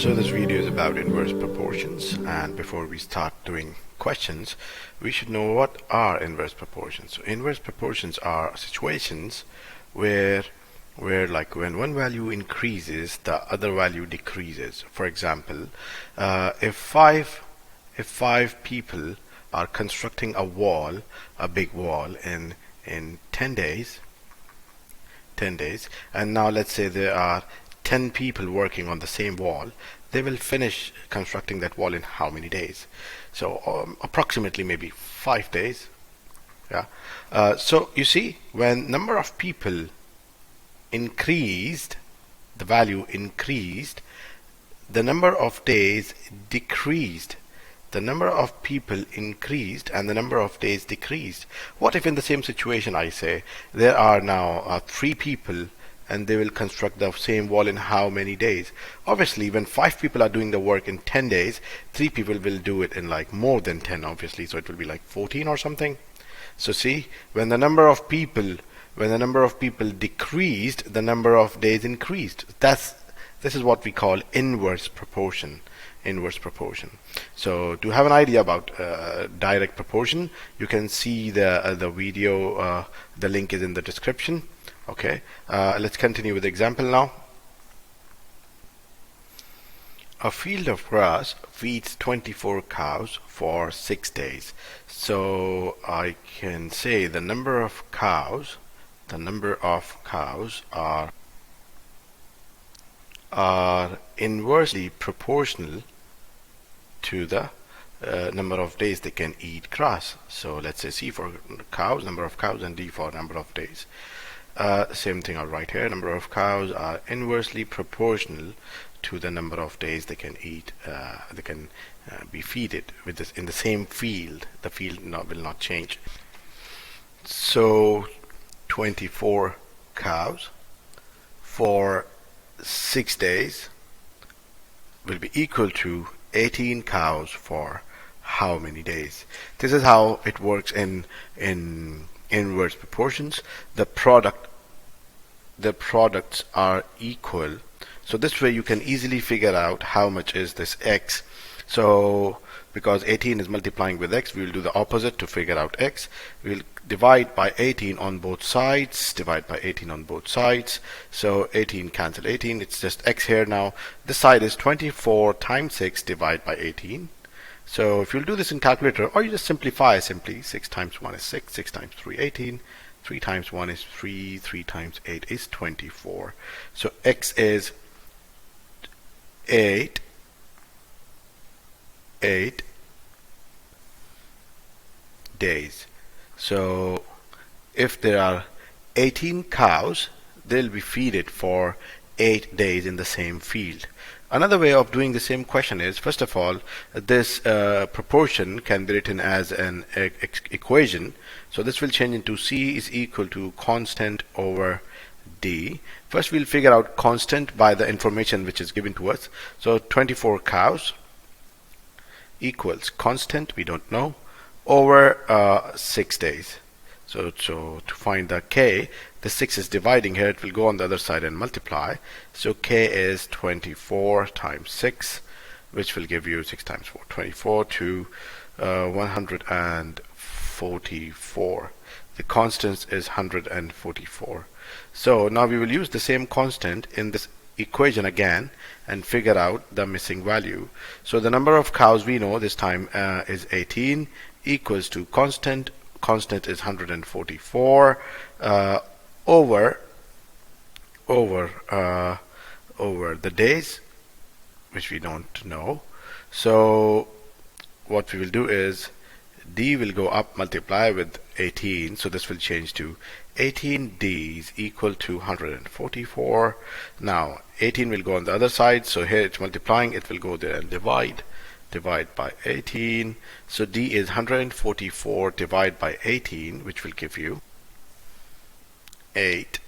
So this video is about inverse proportions, and before we start doing questions, we should know what are inverse proportions. So inverse proportions are situations where like when one value increases, the other value decreases. For example, if five people are constructing a big wall in 10 days, and now let's say there are 10 people working on the same wall, they will finish constructing that wall in how many days? So approximately maybe 5 days. Yeah. So you see, when number of people increased, the value increased, the number of days decreased. The number of people increased and the number of days decreased. What if in the same situation I say there are now 3 people and they will construct the same wall in how many days? Obviously, when 5 people are doing the work in 10 days, 3 people will do it in like more than 10, obviously, so it will be like 14 or something. So see, when the number of people decreased, the number of days increased. This is what we call inverse proportion. So to have an idea about direct proportion, you can see the video. The link is in the description. Okay, let's continue with the example now. A field of grass feeds 24 cows for 6 days. So I can say the number of cows are inversely proportional to the number of days they can eat grass. So let's say C for cows, number of cows, and D for number of days. Same thing I'll write here. Number of cows are inversely proportional to the number of days they can eat. They can be feeded with this in the same field. The field will not change. So 24 cows for 6 days will be equal to 18 cows for how many days? This is how it works in inverse proportions. The products are equal. So this way you can easily figure out how much is this x. So because 18 is multiplying with x, we will do the opposite to figure out x. We will divide by 18 on both sides, so 18 cancel 18, it's just x here now. This side is 24 times 6 divided by 18. So if you'll do this in calculator, or you just simplify, 6 times 1 is 6, 6 times 3 18, 3 times 1 is 3, 3 times 8 is 24. So x is 8 days. So if there are 18 cows, they'll be fed for 8 days in the same field. Another way of doing the same question is, first of all, this proportion can be written as an equation. So this will change into C is equal to constant over D. First we'll figure out constant by the information which is given to us. So 24 cows equals constant, we don't know, over 6 days. So to find the k, the 6 is dividing here, it will go on the other side and multiply. So k is 24 times 6, which will give you 6 times 4, 24 to 144. The constant is 144. So now we will use the same constant in this equation again and figure out the missing value. So the number of cows we know this time is 18 equals to constant is 144 over the days, which we don't know. So what we will do is D will go up, multiply with 18, so this will change to 18 D's equal to 144. Now 18 will go on the other side, so here it's multiplying, it will go there and divide by 18. So D is 144 divided by 18, which will give you 8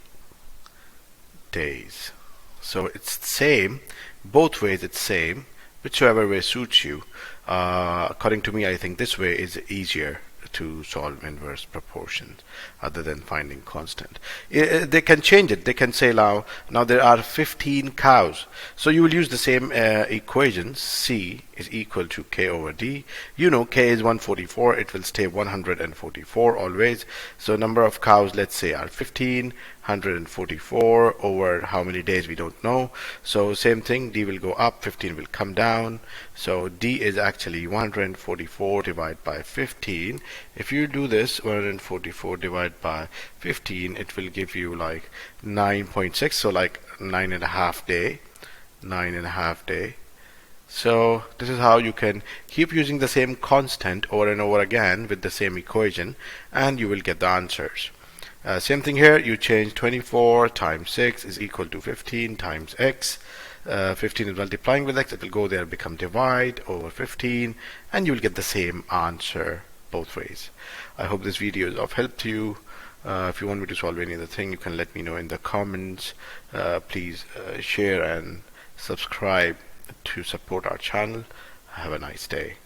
days. So it's the same, both ways it's same, whichever way suits you. According to me, I think this way is easier to solve inverse proportions other than finding constant. They can change it. They can say now there are 15 cows. So you will use the same equation. C is equal to K over D. You know K is 144. It will stay 144 always. So number of cows, let's say, are 15. 144 over how many days we don't know. So same thing, D will go up, 15 will come down. So D is actually 144 divided by 15. If you do this 144 divided by 15, it will give you like 9.6, so like 9.5 day. 9.5 day. So this is how you can keep using the same constant over and over again with the same equation, and you will get the answers. Same thing here, you change 24 times 6 is equal to 15 times x. 15 is multiplying with x, it will go there, become divide over 15, and you will get the same answer both ways. I hope this video is of help to you. If you want me to solve any other thing, you can let me know in the comments. Please share and subscribe to support our channel. Have a nice day.